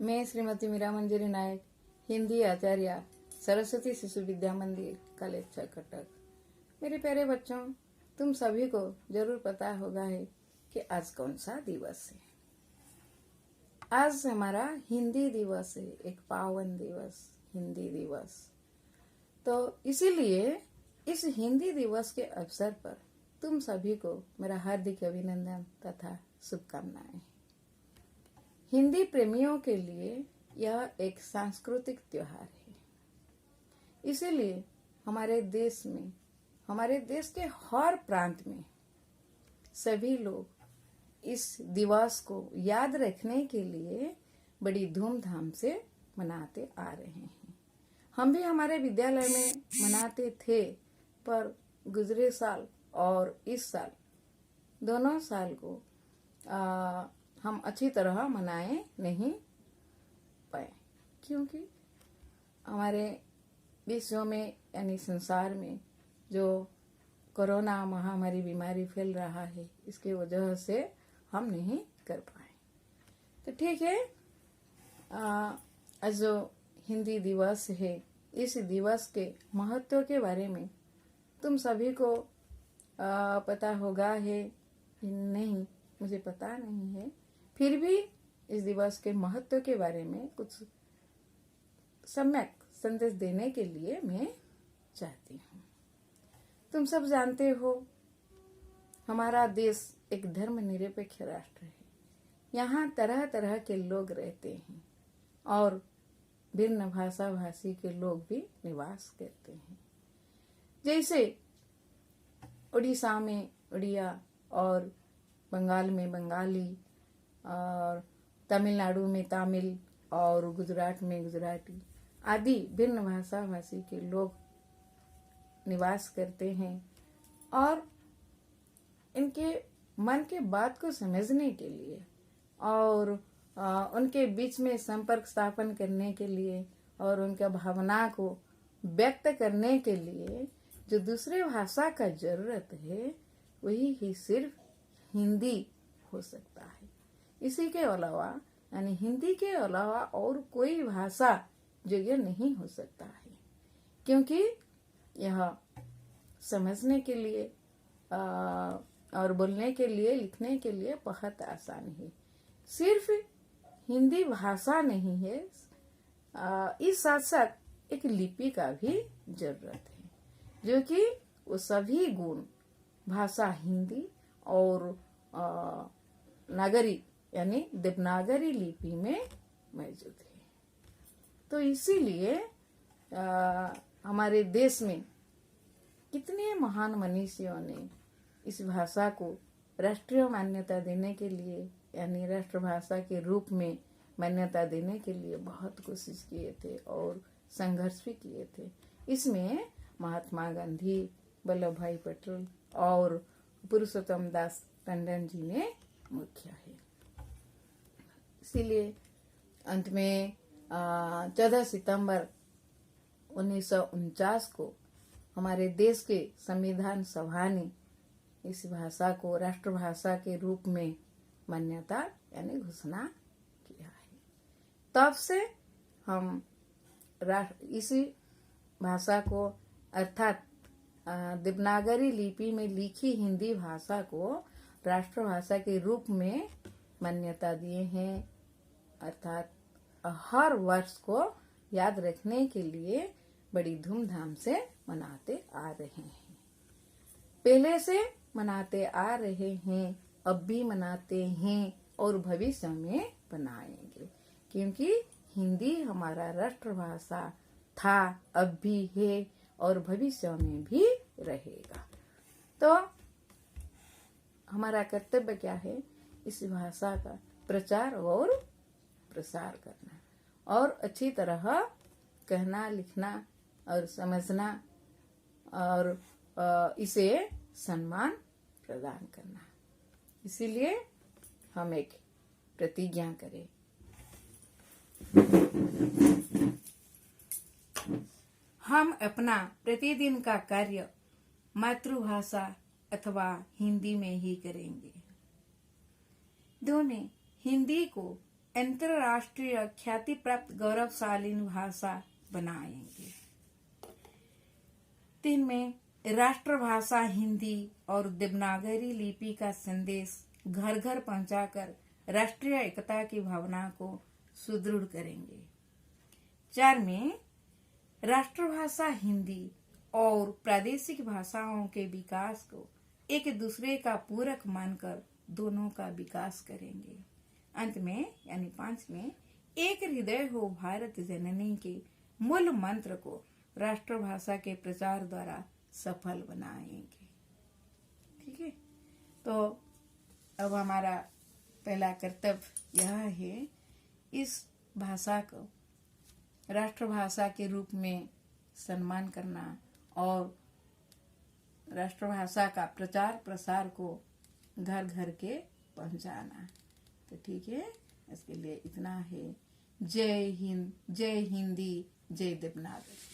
मैं श्रीमती मीरा मंजरी नायक, हिंदी आचार्य, सरस्वती शिशु विद्या मंदिर, कॉलेज कटक। मेरे प्यारे बच्चों, तुम सभी को जरूर पता होगा है कि आज कौन सा दिवस है। आज हमारा हिंदी दिवस है, एक पावन दिवस, हिंदी दिवस। तो इसीलिए इस हिंदी दिवस के अवसर पर तुम सभी को मेरा हार्दिक अभिनंदन तथा शुभकामनाएं। हिंदी प्रेमियों के लिए यह एक सांस्कृतिक त्योहार है। इसीलिए हमारे देश में, हमारे देश के हर प्रांत में सभी लोग इस दिवस को याद रखने के लिए बड़ी धूमधाम से मनाते आ रहे हैं। हम भी हमारे विद्यालय में मनाते थे, पर गुजरे साल और इस साल दोनों साल को हम अच्छी तरह मनाए नहीं पाए, क्योंकि हमारे विश्व में यानी संसार में जो कोरोना महामारी बीमारी फैल रहा है, इसकी वजह से हम नहीं कर पाए। तो ठीक है, आज जो हिंदी दिवस है, इस दिवस के महत्व के बारे में तुम सभी को पता होगा है नहीं, मुझे पता नहीं है। फिर भी इस दिवस के महत्व के बारे में कुछ सम्यक संदेश देने के लिए मैं चाहती हूँ। तुम सब जानते हो, हमारा देश एक धर्मनिरपेक्ष राष्ट्र है। यहाँ तरह तरह के लोग रहते हैं और भिन्न भाषा भाषी के लोग भी निवास करते हैं। जैसे उड़ीसा में उड़िया और बंगाल में बंगाली और तमिलनाडु में तमिल और गुजरात में गुजराती आदि भिन्न भाषा भाषी के लोग निवास करते हैं और इनके मन के बात को समझने के लिए और उनके बीच में संपर्क स्थापन करने के लिए और उनका भावना को व्यक्त करने के लिए जो दूसरे भाषा का जरूरत है, वही ही सिर्फ हिंदी हो सकता है। इसी के अलावा यानी हिंदी के अलावा और कोई भाषा जगह नहीं हो सकता है, क्योंकि यह समझने के लिए और बोलने के लिए, लिखने के लिए बहुत आसान है। सिर्फ हिंदी भाषा नहीं है, इस साथ साथ एक लिपि का भी जरूरत है, जो कि वो सभी गुण भाषा हिंदी और नागरी यानी देवनागरी लिपि में मौजूद है। तो इसीलिए हमारे देश में कितने महान मनीषियों ने इस भाषा को राष्ट्रीय मान्यता देने के लिए यानी राष्ट्रभाषा के रूप में मान्यता देने के लिए बहुत कोशिश किए थे और संघर्ष भी किए थे। इसमें महात्मा गांधी, वल्लभ भाई पटेल और पुरुषोत्तम दास टंडन जी ने मुख्य है। इसीलिए अंत में 14 सितंबर 1949 को हमारे देश के संविधान सभा ने इस भाषा को राष्ट्रभाषा के रूप में मान्यता यानी घोषणा किया है। तब से हम इसी भाषा को अर्थात देवनागरी लिपि में लिखी हिंदी भाषा को राष्ट्रभाषा के रूप में मान्यता दिए हैं, अर्थात हर वर्ष को याद रखने के लिए बड़ी धूमधाम से मनाते आ रहे हैं। पहले से मनाते आ रहे हैं, अब भी मनाते हैं और भविष्य में बनाएंगे, क्योंकि हिंदी हमारा राष्ट्रभाषा था, अब भी है और भविष्य में भी रहेगा। तो हमारा कर्तव्य क्या है? इस भाषा का प्रचार और प्रसार करना और अच्छी तरह कहना, लिखना और समझना और इसे सम्मान प्रदान करना। इसीलिए हम एक प्रतिज्ञा करें। हम अपना प्रतिदिन का कार्य मातृभाषा अथवा हिंदी में ही करेंगे। 2 हिंदी को अंतरराष्ट्रीय ख्याति प्राप्त गौरवशाली भाषा बनाएंगे। 3 में राष्ट्रभाषा हिंदी और देवनागरी लिपि का संदेश घर घर पहुंचाकर राष्ट्रीय एकता की भावना को सुदृढ़ करेंगे। 4 में राष्ट्रभाषा हिंदी और प्रादेशिक भाषाओं के विकास को एक दूसरे का पूरक मानकर दोनों का विकास करेंगे। अंत में यानी 5 में एक हृदय हो भारत जननी के मूल मंत्र को राष्ट्रभाषा के प्रचार द्वारा सफल बनाएंगे। ठीक है, तो अब हमारा पहला कर्तव्य यह है इस भाषा को राष्ट्रभाषा के रूप में सम्मान करना और राष्ट्रभाषा का प्रचार प्रसार को घर घर के पहुंचाना। तो ठीक है, इसके लिए इतना है। जय हिंद, जय हिंदी, जय देवनागरी।